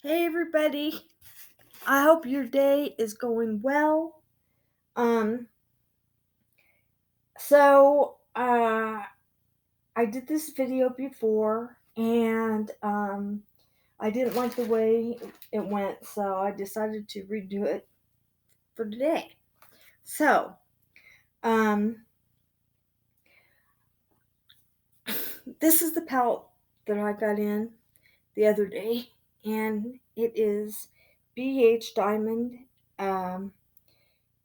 Hey everybody. I hope your day is going well. Um so I did this video before and I didn't like the way it went, so I decided to redo it for today. So, um this is the palette that I got in the other day, and it is BH Diamond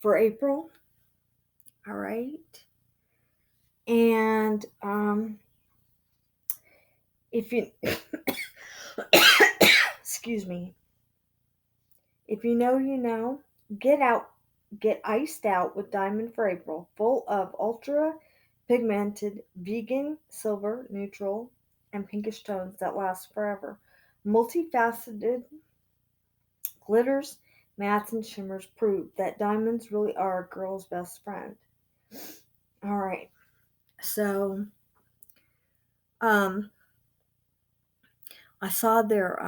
for April. All right. And if you excuse me, if you know, you know. Get iced out with Diamond for April, full of ultra pigmented vegan silver, neutral, and pinkish tones that last forever. Multifaceted glitters, mattes, and shimmers prove that diamonds really are a girl's best friend. All right, so um, I saw their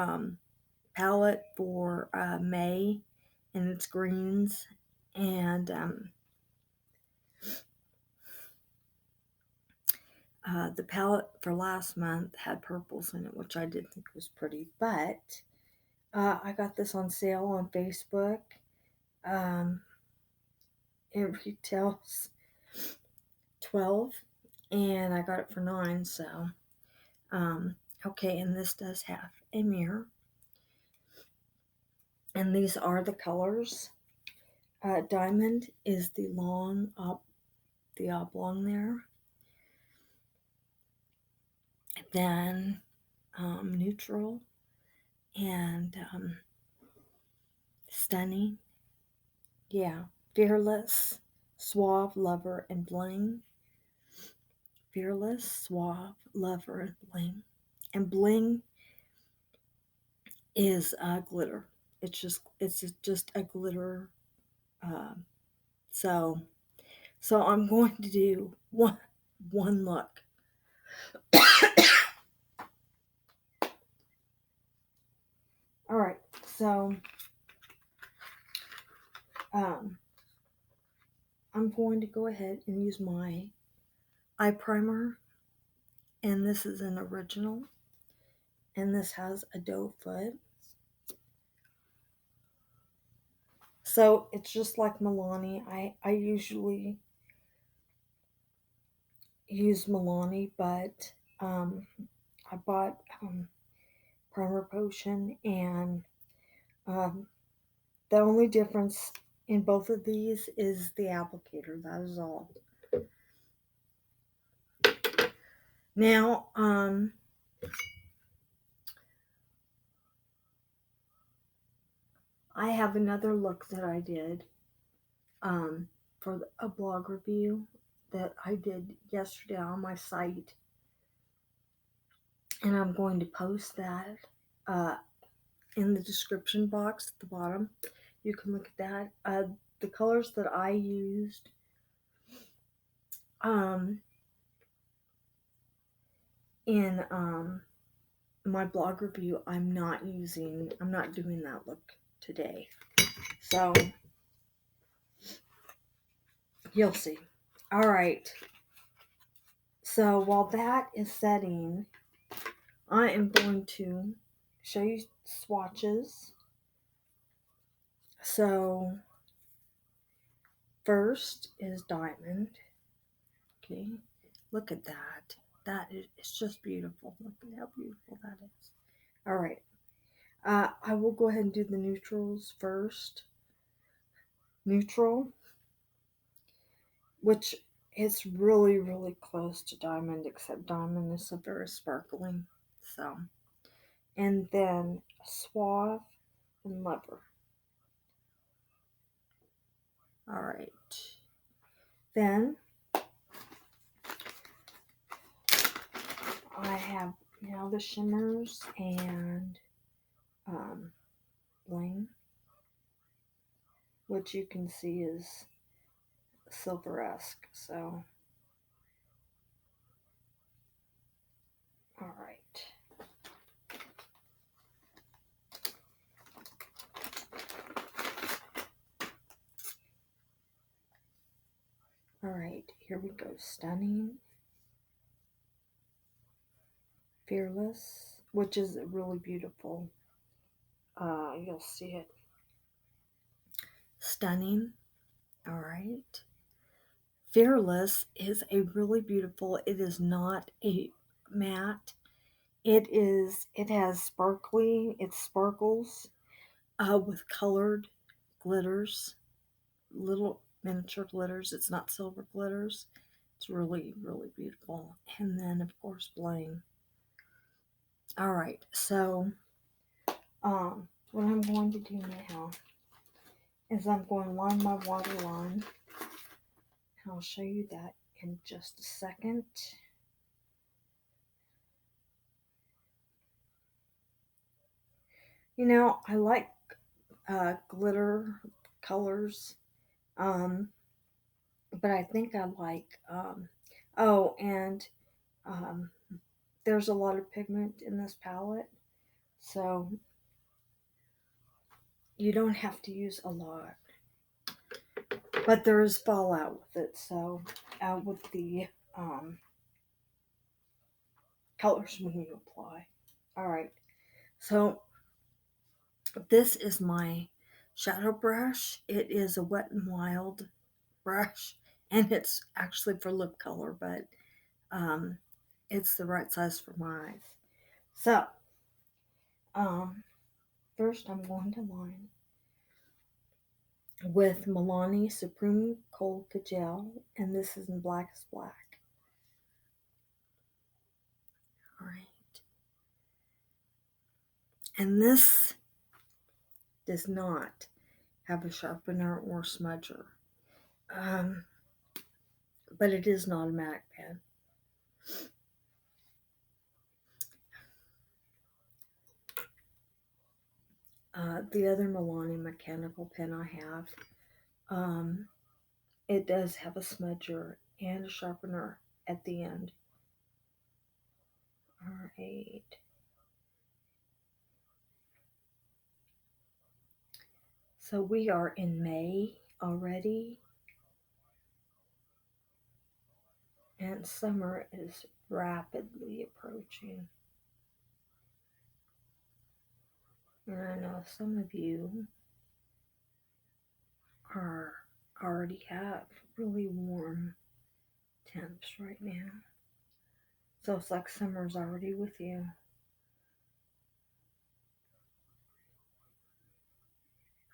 palette for May, and it's greens, and the palette for last month had purples in it, which I did think was pretty, but I got this on sale on Facebook. Um, it retails 12 and I got it for 9, so okay, and this does have a mirror, and these are the colors. Diamond is the the oblong there. Then neutral and stunning. Yeah, fearless, suave, lover, and bling. Fearless, suave, lover, and bling. And bling is glitter. It's just a glitter. Uh, so so I'm going to do one look. All right, so um, I'm going to go ahead and use my eye primer, and this is an original, and this has a doe foot. So it's just like Milani. I usually use Milani, but I bought Primer Potion, and um, the only difference in both of these is the applicator. That is all. Now, I have another look that I did for a blog review that I did yesterday on my site, and I'm going to post that uh, in the description box at the bottom. You can look at that. The colors that I used um, in my blog review, I'm not doing that look today. So you'll see. All right. So while that is setting, I am going to show you swatches. So first is Diamond. Okay, look at that. It's just beautiful. Look at how beautiful that is. All right. I will go ahead and do the neutrals first. Neutral, which is really, really close to Diamond, except Diamond is so very sparkling. So, and then Suave and Lover. All right. Then I have now the shimmers and bling, which you can see is silver-esque. So, all right. Here we go. Stunning, fearless, which is really beautiful. You'll see it. Stunning. All right. Fearless is a really beautiful. It is not a matte. It has sparkly. It sparkles with colored glitters, little miniature glitters. It's not silver glitters. It's really, really beautiful. And then, of course, bling. All right, so what I'm going to do now is I'm going to line my water line. I'll show you that in just a second. You know, I like glitter colors, um, but I think I like, oh, and um, there's a lot of pigment in this palette, so you don't have to use a lot. But there is fallout with it, so with the colors when you apply. All right, so this is my shadow brush. It is a Wet n Wild brush, and it's actually for lip color, but um, it's the right size for my eyes. So, um, first I'm going to line with Milani Supreme Cold Kajal, and this is in Black is Black. All right. And this does not have a sharpener or smudger, um, but it is an automatic pen. The other Milani mechanical pen I have, um, it does have a smudger and a sharpener at the end. All right. So we are in May already, and summer is rapidly approaching. And I know some of you are already have really warm temps right now. So it's like summer's already with you.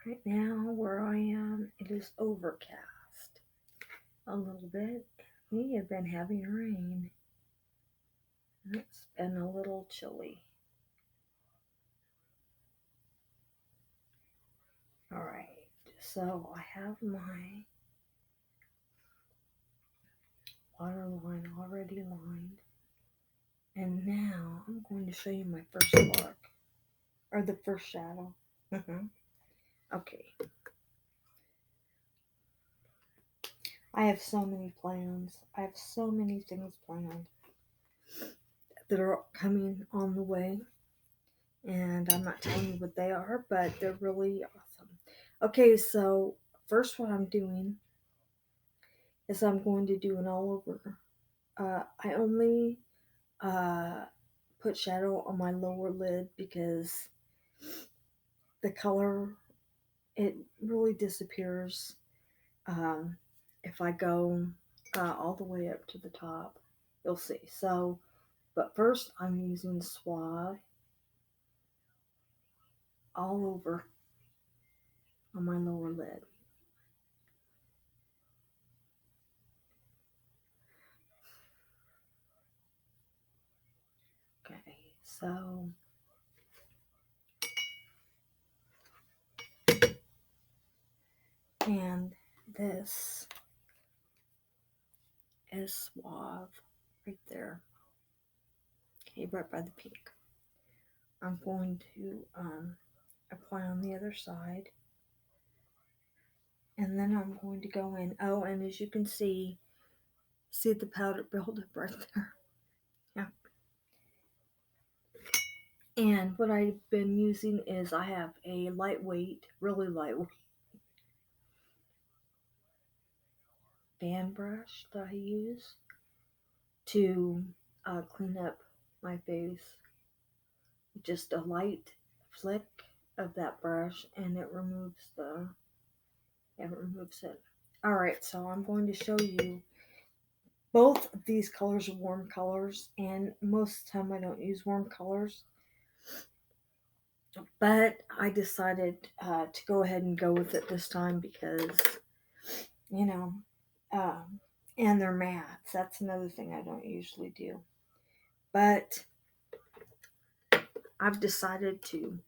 Right now, where I am, it is overcast a little bit. We have been having rain. It's been a little chilly. All right, so I have my water line already lined. And now I'm going to show you my first look, or the first shadow. Okay. I have so many plans. I have so many things planned that are coming on the way. And I'm not telling you what they are, but they're really awesome. Okay, so first what I'm doing is I'm going to do an all over. I only uh, put shadow on my lower lid because the color, it really disappears if I go all the way up to the top. You'll see. So, but first I'm using Suave all over on my lower lid. Okay, so and this is Suave right there. Okay, right by the pink. I'm going to apply on the other side. And then I'm going to go in. Oh, and as you can see the powder buildup right there. Yeah. And what I've been using is I have a lightweight, really lightweight fan brush that I use to clean up my face. Just a light flick of that brush, and it removes it. All right, so I'm going to show you both of these colors are warm colors, and most of the time I don't use warm colors, but I decided to go ahead and go with it this time because, you know, um, and they're mattes. That's another thing I don't usually do. But I've decided to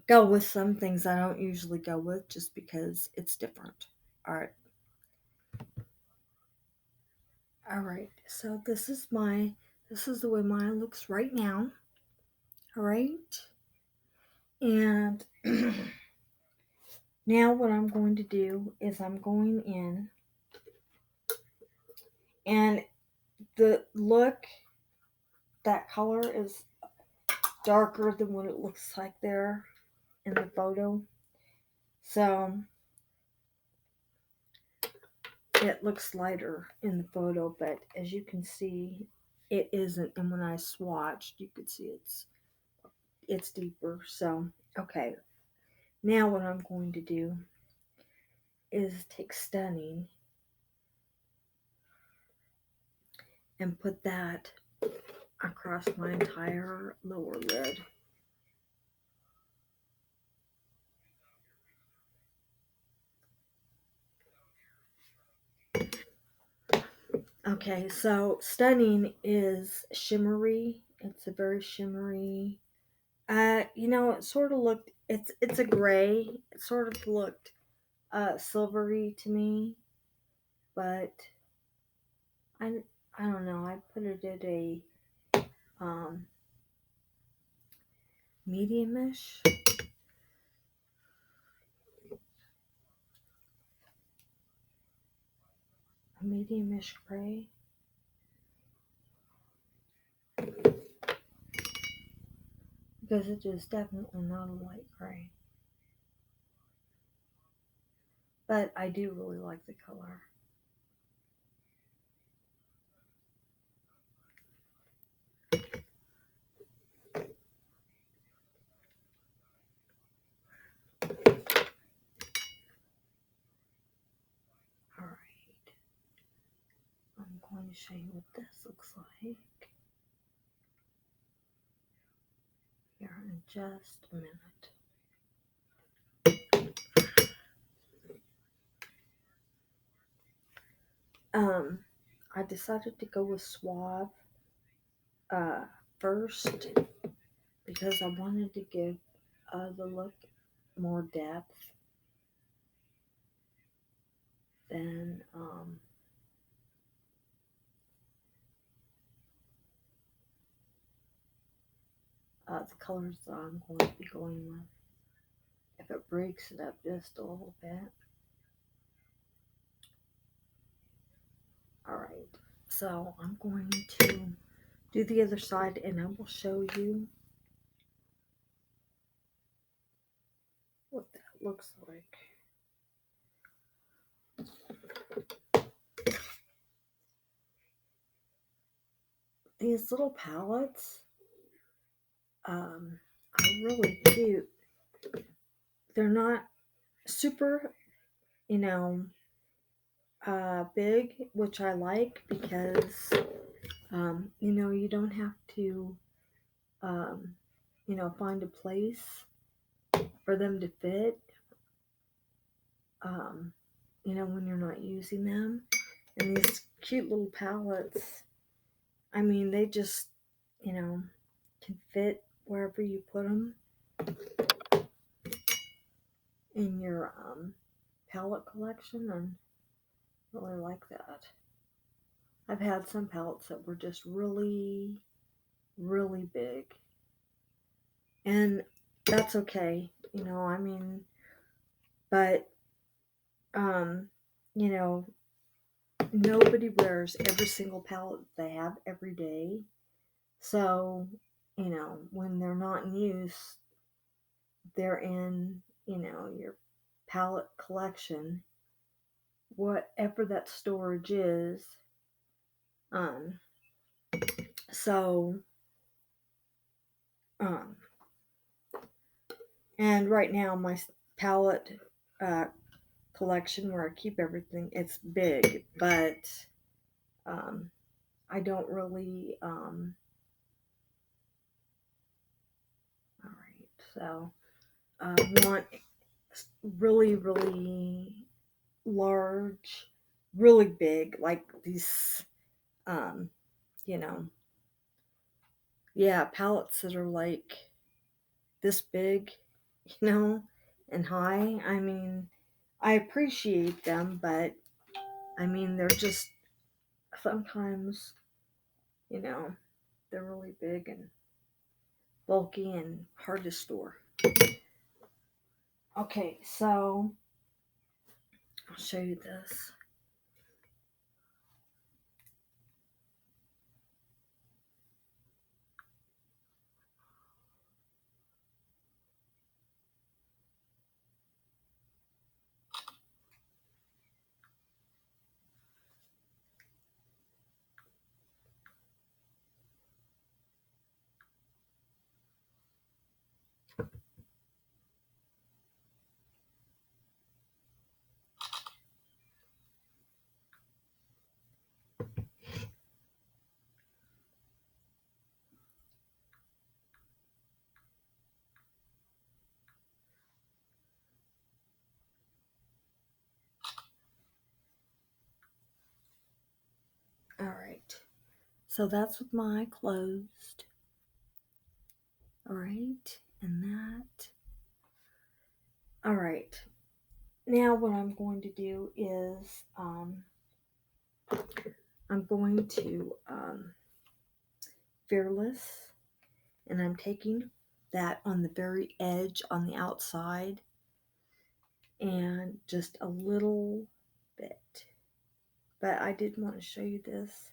go with some things I don't usually go with just because it's different. All right. All right. So this is the way mine looks right now. All right. And now what I'm going to do is I'm going in, and the look, that color is darker than what it looks like there in the photo. So it looks lighter in the photo, but as you can see, it isn't. And when I swatched, you could see it's deeper. So okay, now what I'm going to do is take Stunning and put that across my entire lower lid. Okay, so Stunning is shimmery. It's a very shimmery. It sort of looked. It's a gray. It sort of looked silvery to me, but I I don't know. I put it at a um mediumish. A mediumish gray. Because it is definitely not a light gray. But I do really like the color. Alright. I'm going to show you what this looks like here in just a minute. Um, I decided to go with Suave uh, first because I wanted to give the look more depth than the colors that I'm going to be going with. If it breaks it up just a little bit. Alright, so I'm going to do the other side and I will show you what that looks like. These little palettes are really cute. They're not super, you know, big, which I like because, you don't have to, um, find a place for them to fit, um, when you're not using them. And these cute little palettes, I mean, they just, you know, can fit wherever you put them in your palette collection, and really like that. I've had some palettes that were just really, really big, and that's okay, I mean, but um, you know, nobody wears every single palette they have every day, so when they're not in use, they're in your palette collection whatever that storage is. Um, so, um, and right now my palette uh, collection where I keep everything, it's big, but um, I don't really. All right, so I want really, really large, really big, like these, um, you know, yeah, palettes that are like this big, you know, and high. I mean, I appreciate them, but I mean, they're just sometimes, you know, they're really big and bulky and hard to store. Okay, so I'll show you this. All right, so that's with my eye closed. All right, and that. All right, now what I'm going to do is I'm going to Fearless, and I'm taking that on the very edge on the outside and just a little bit. But I did want to show you this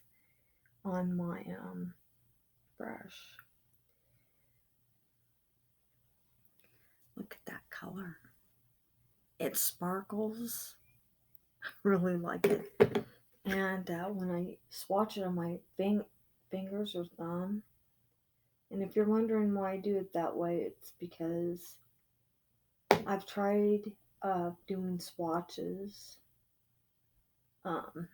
on my brush. Look at that color. It sparkles. I really like it. And when I swatch it on my fingers or thumb, and if you're wondering why I do it that way, it's because I've tried doing swatches. Um,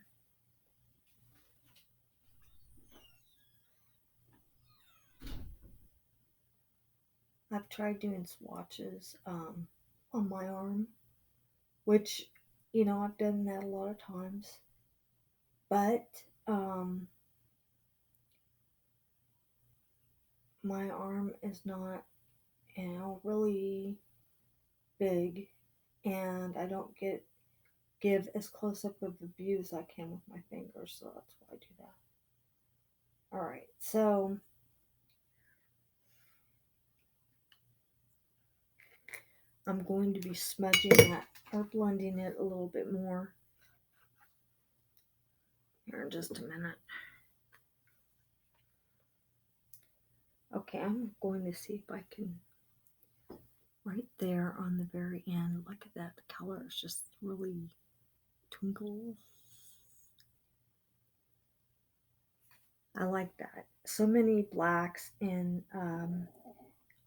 I've tried doing swatches on my arm, which, you know, I've done that a lot of times. But my arm is not, you know, really big, and I don't give as close up of a view as I can with my fingers, so that's why I do that. All right, so I'm going to be smudging that or blending it a little bit more here in just a minute. Okay, I'm going to see if I can, right there on the very end, look at that, the color is just really twinkles. I like that. So many blacks and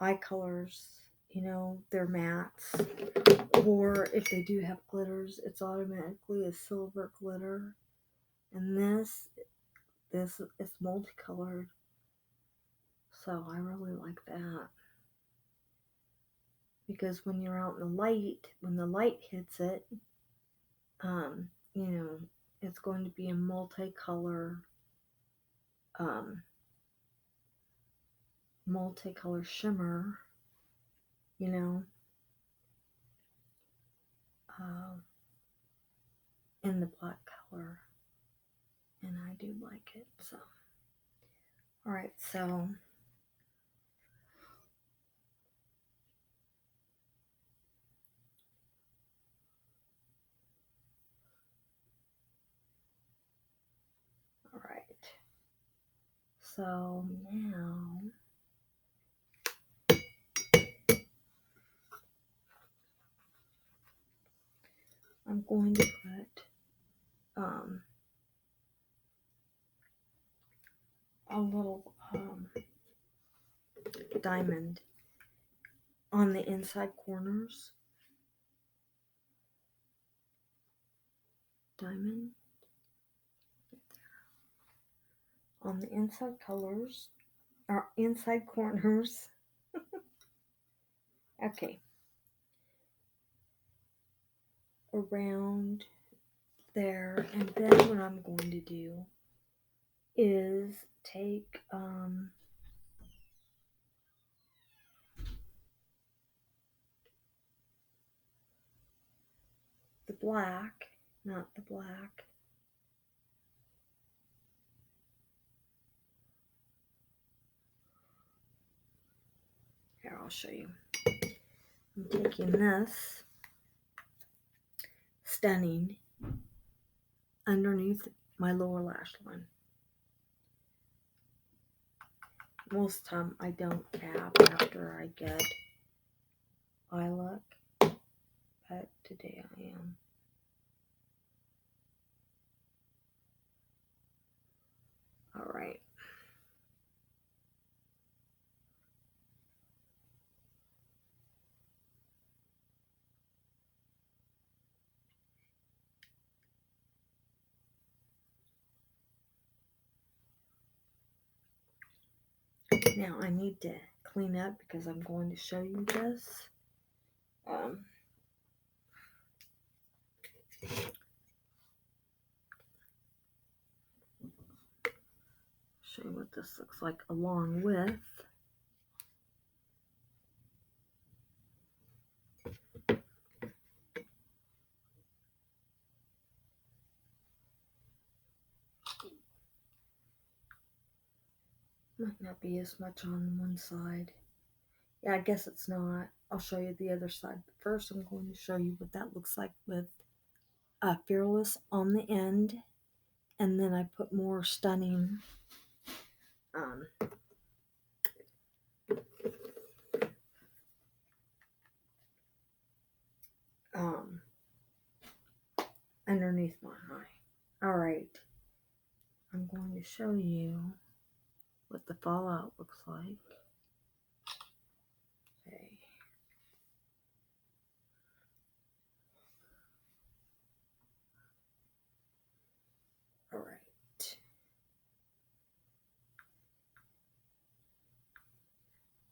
eye colors, you know, they're mattes. Or if they do have glitters, it's automatically a silver glitter. And this is multicolored. So I really like that. Because when you're out in the light, when the light hits it, you know, it's going to be a multicolor um, multicolor shimmer, you know, uh, in the black color, and I do like it. So, all right, so all right, so now I'm going to put little diamond on the inside corners. Diamond on the inside colors or inside corners. Okay. Around there, and then what I'm going to do is take the black, not the black. Here, I'll show you. I'm taking this stunning underneath my lower lash line. Most of the time I don't tap after I get eye look, but today I am. Alright. Now I need to clean up because I'm going to show you this. Show you what this looks like along with might not be as much on one side. Yeah, I guess it's not. I'll show you the other side. But first, I'm going to show you what that looks like with Fearless on the end. And then I put more stunning underneath my eye. Alright, I'm going to show you what the fallout looks like. Okay. Alright.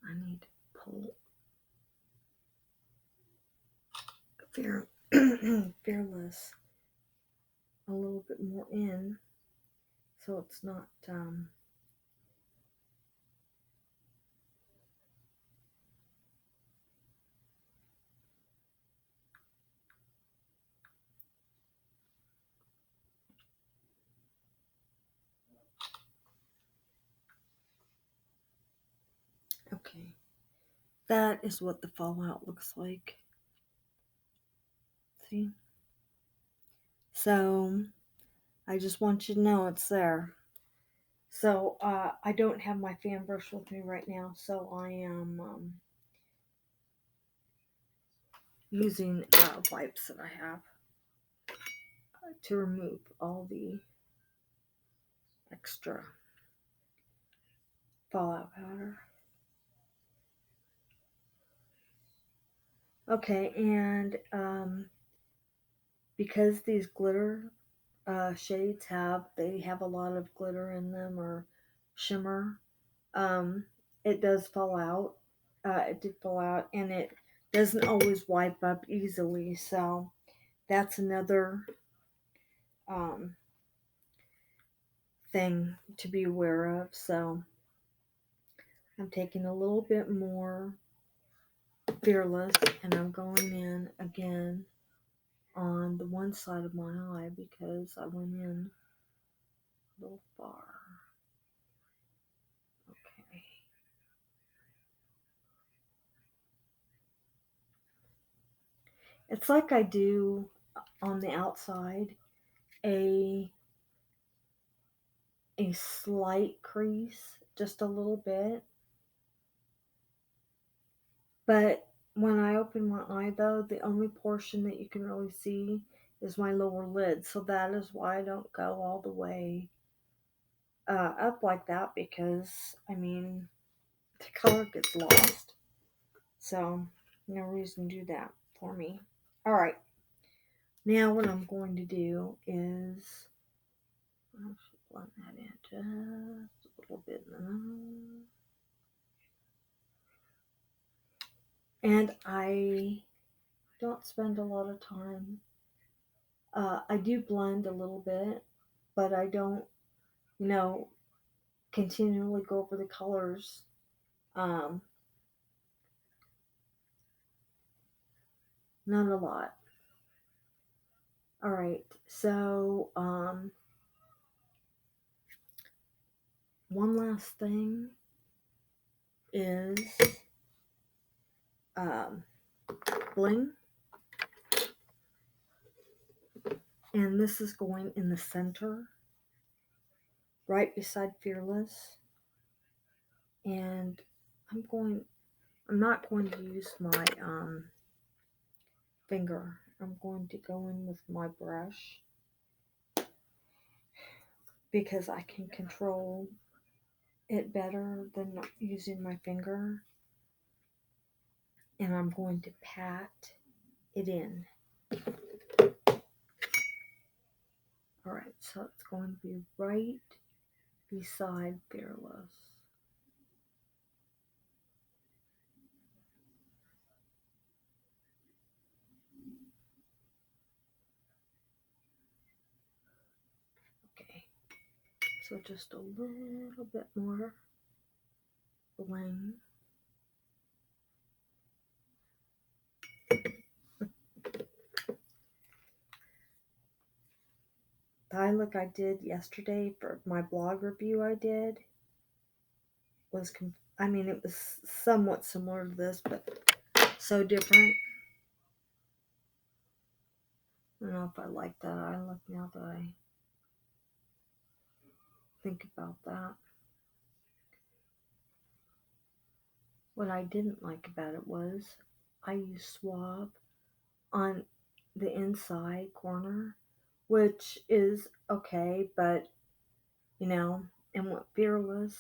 I need to pull Fearless a little bit more in so it's not okay. That is what the fallout looks like. See? So I just want you to know it's there. So I don't have my fan brush with me right now, so I am using wipes that I have to remove all the extra fallout powder. Okay, and because these glitter shades they have a lot of glitter in them or shimmer, it does fall out. It did fall out, and it doesn't always wipe up easily. So that's another thing to be aware of. So I'm taking a little bit more Fearless, and I'm going in again on the one side of my eye because I went in a little far. Okay. It's like I do on the outside a slight crease, just a little bit. But when I open my eye, though, the only portion that you can really see is my lower lid. So that is why I don't go all the way up like that because, I mean, the color gets lost. So, no reason to do that for me. Alright, now what I'm going to do is, I should blend that in just a little bit. And I don't spend a lot of time. I do blend a little bit, but I don't, you know, continually go over the colors. Um, not a lot. All right, so one last thing is um, bling, and this is going in the center, right beside Fearless. And I'm not going to use my finger. I'm going to go in with my brush because I can control it better than using my finger. And I'm going to pat it in. Alright, so it's going to be right beside Fearless. Okay, so just a little bit more bling. The eye look I did yesterday for my blog review I did was, it was somewhat similar to this, but so different. I don't know if I like that eye look now that I think about that. What I didn't like about it was I used swab on the inside corner, which is okay, but and what Fearless,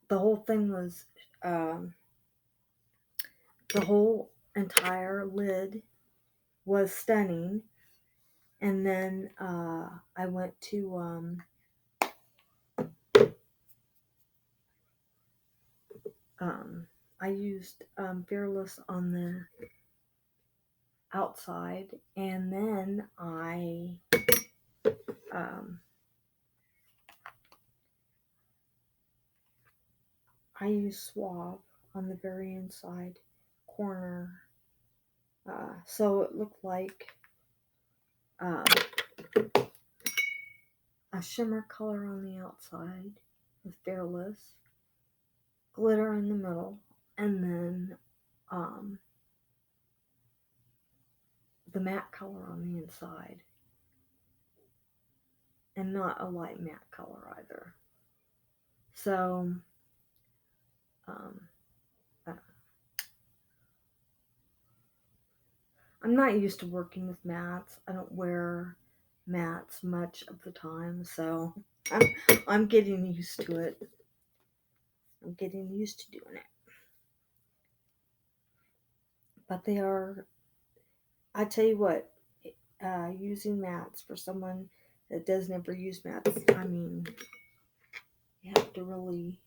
the whole thing was, the whole entire lid was stunning. And then I went to I used Fearless on the outside, and then um, I used swab on the very inside corner, so it looked like um, a shimmer color on the outside with Fearless, glitter in the middle, and then the matte color on the inside, and not a light matte color either. So um, uh, I'm not used to working with mattes. I don't wear mattes much of the time, so I'm getting used to it. I'm getting used to doing it. But they are, I tell you what, using mattes for someone that does never use mattes, you have to really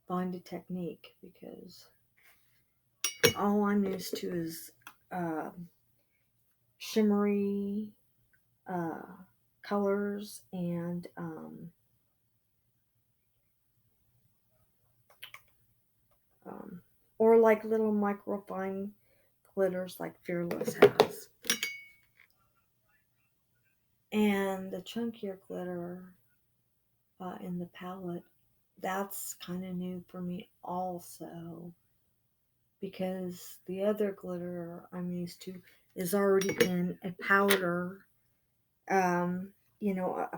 find a technique, because all I'm used to is shimmery colors and or like little microfine glitters like Fearless has. And the chunkier glitter in the palette, that's kind of new for me also, because the other glitter I'm used to is already in a powder, a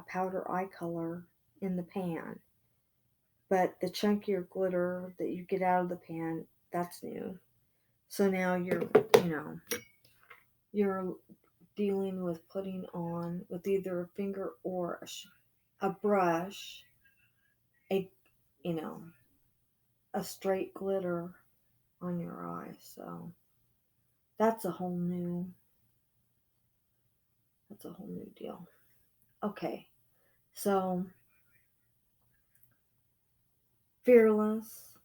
powder eye color in the pan. But the chunkier glitter that you get out of the pan, that's new. So now you're dealing with putting on with either a finger or a brush, a you know, a straight glitter on your eye. So that's a whole new deal. Okay. So Fearless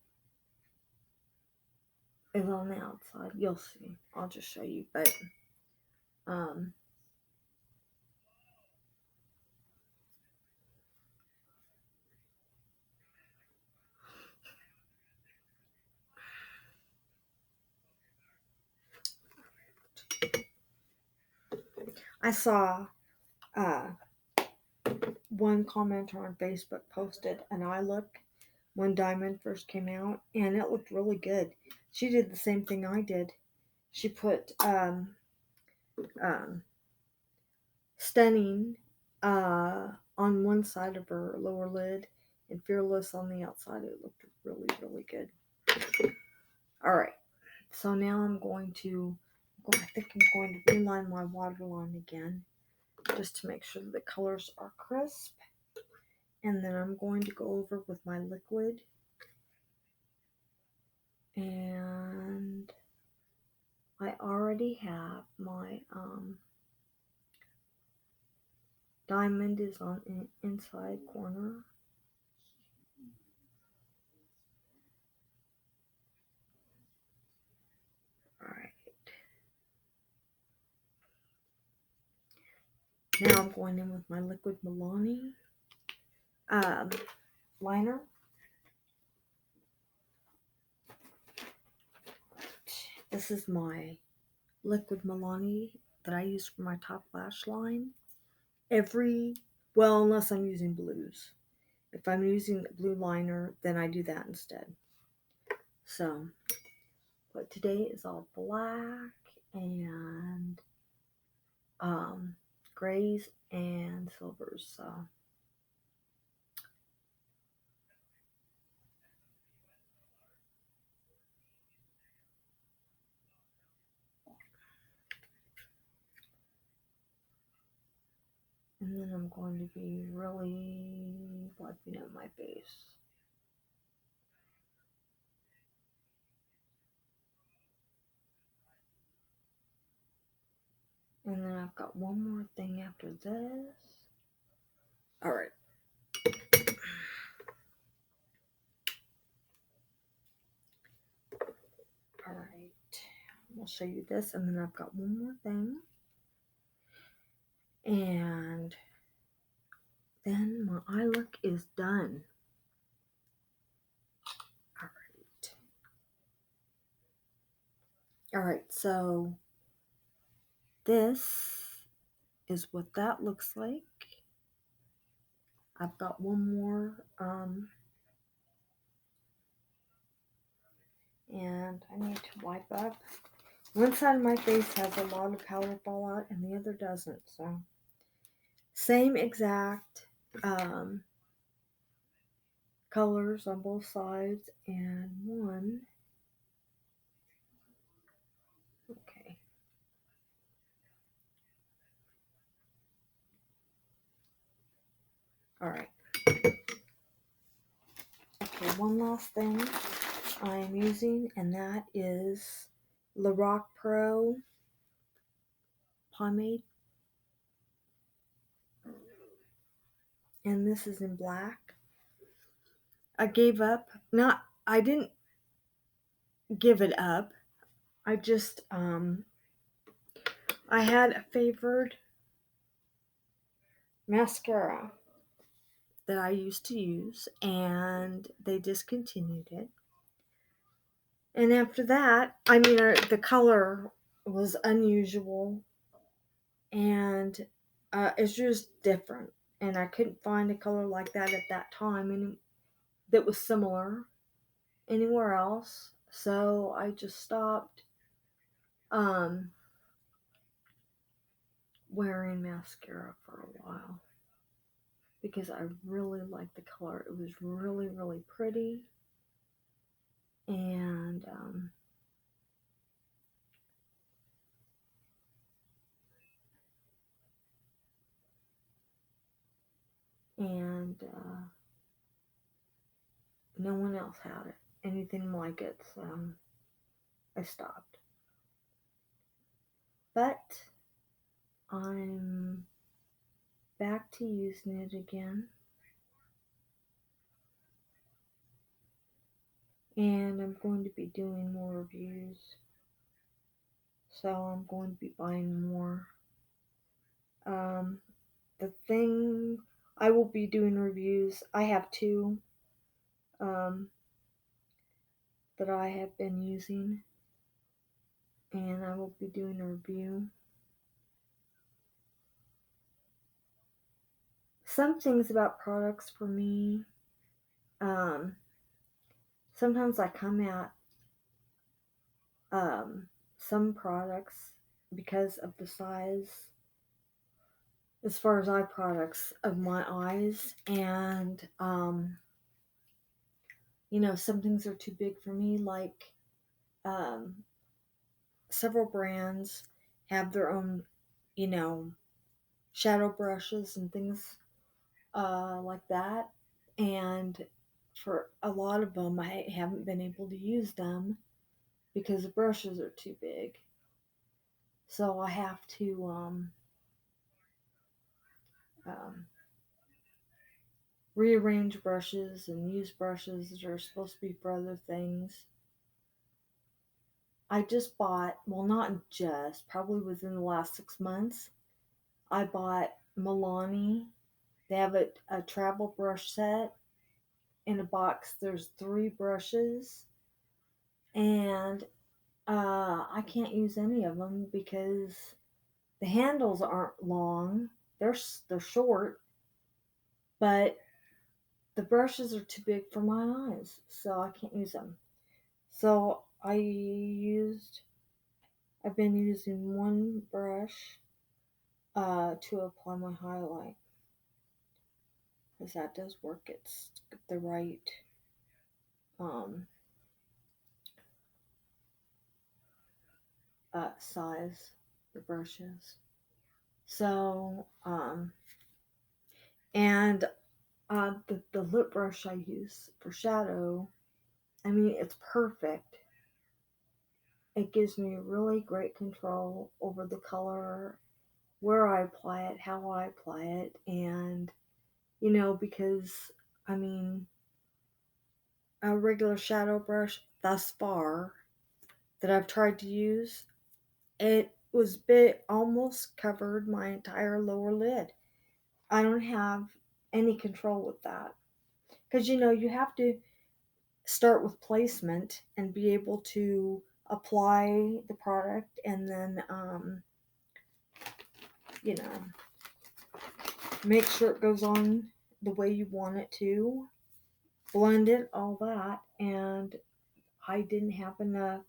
is on the outside. You'll see. I'll just show you. But um I saw uh one commenter on Facebook posted an eye look when Diamond first came out, and it looked really good. She did the same thing I did. She put um, Stunning on one side of her lower lid and Fearless on the outside. It looked really, really good. All right, so now I think I'm going to reline my waterline again just to make sure that the colors are crisp. And then I'm going to go over with my liquid. And I already have my diamond is on the inside corner. Alright. Now I'm going in with my liquid Milani liner. This is my liquid Milani that I use for my top lash line. Unless I'm using blues. If I'm using a blue liner, then I do that instead. So, but today is all black and grays and silvers. So, and then I'm going to be really wiping out my face. And then I've got one more thing after this. All right. All right. I'll show you this, and then I've got one more thing. And then my eye look is done. All right. All right. So this is what that looks like. I've got one more, and I need to wipe up. One side of my face has a lot of powder fallout, and the other doesn't. So same exact colors on both sides, and one. Okay. All right. Okay, one last thing I'm using, and that is Lorac Pro pomade. And this is in black. I gave up. I didn't give it up. I just, I had a favored mascara that I used to use, and they discontinued it. And after that, the color was unusual, and it's just different. And I couldn't find a color like that at that time, and that was similar anywhere else. So I just stopped wearing mascara for a while because I really liked the color. It was really, really pretty. And no one else had it, anything like it, so I stopped. But I'm back to using it again, and I'm going to be doing more reviews, so I'm going to be buying more. The thing I will be doing reviews, I have two um, that I have been using, and I will be doing a review. Some things about products for me, um, sometimes I come at some products because of the size, as far as eye products, of my eyes, and some things are too big for me, like um, several brands have their own, you know, shadow brushes and things like that. And for a lot of them, I haven't been able to use them because the brushes are too big. So I have to um, rearrange brushes and use brushes that are supposed to be for other things. I just bought, well, not just, probably within the last 6 months, I bought Milani. They have a travel brush set in a box. There's 3 brushes, and I can't use any of them because the handles aren't long. They're short, but the brushes are too big for my eyes, so I can't use them. So I've been using one brush to apply my highlight, because that does work. It's the right um, size, the brushes. So, and the lip brush I use for shadow, I mean, it's perfect. It gives me really great control over the color, where I apply it, how I apply it, and because I mean, a regular shadow brush thus far that I've tried to use, it was bit almost covered my entire lower lid. I don't have any control with that, because you have to start with placement and be able to apply the product, and then you know make sure it goes on the way you want it to, blend it, all that. And I didn't have enough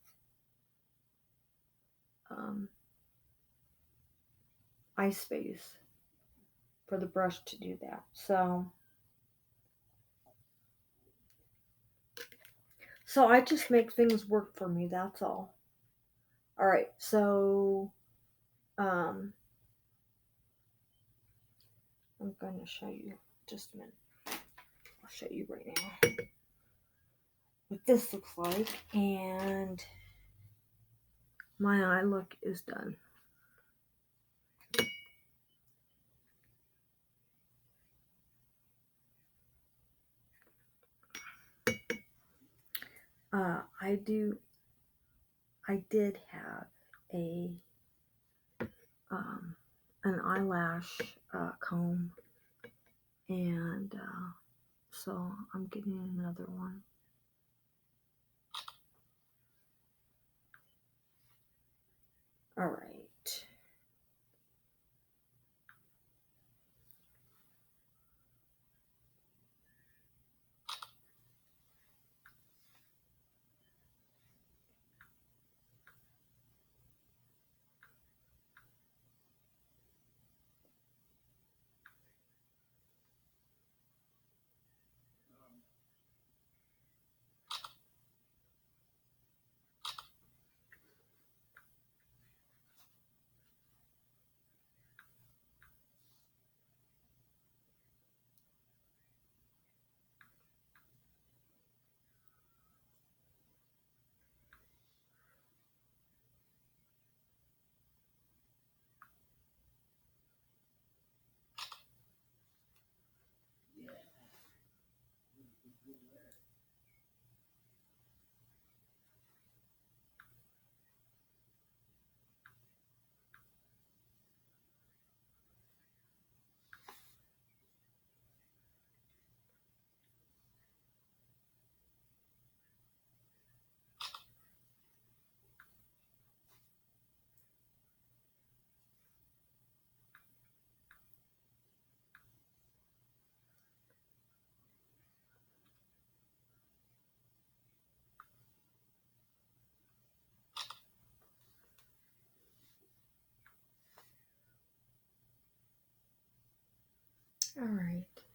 um, eye space for the brush to do that. So I just make things work for me, that's all. All right, so um, I'm going to show you, just a minute. I'll show you right now what this looks like, and my eye look is done. Uh, I do. I did have a um, an eyelash comb, and so I'm getting another one. All right.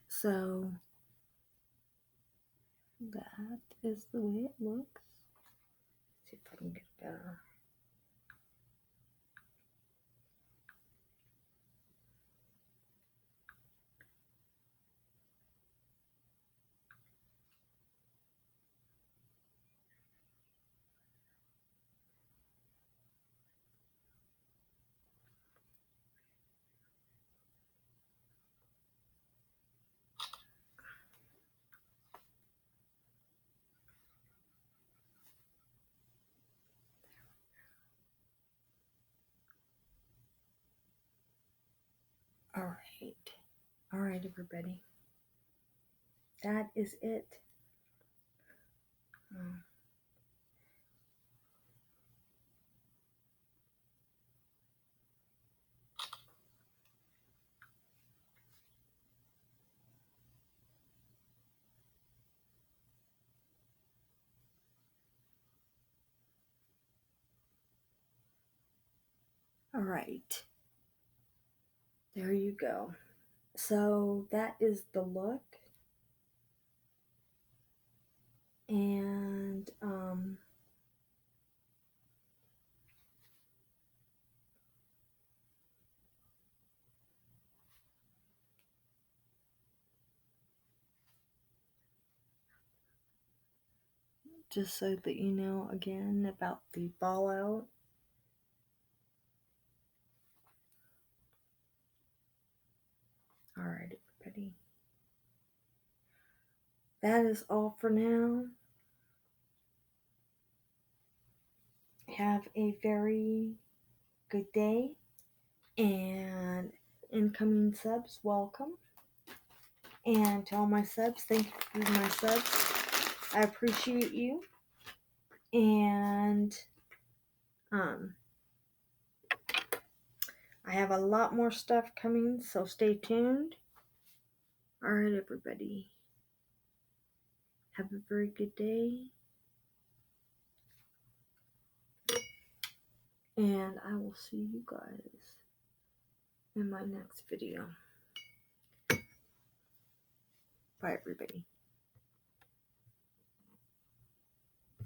So that is the way it looks. Let's see if I can get it better. All right, everybody. That is it. All right. There you go. So that is the look. And just so that you know again about the fallout. All right, everybody. That is all for now. Have a very good day. And incoming subs, welcome. And to all my subs, thank you for my subs. I appreciate you. And I have a lot more stuff coming, so stay tuned. All right, everybody. Have a very good day. And I will see you guys in my next video. Bye, everybody.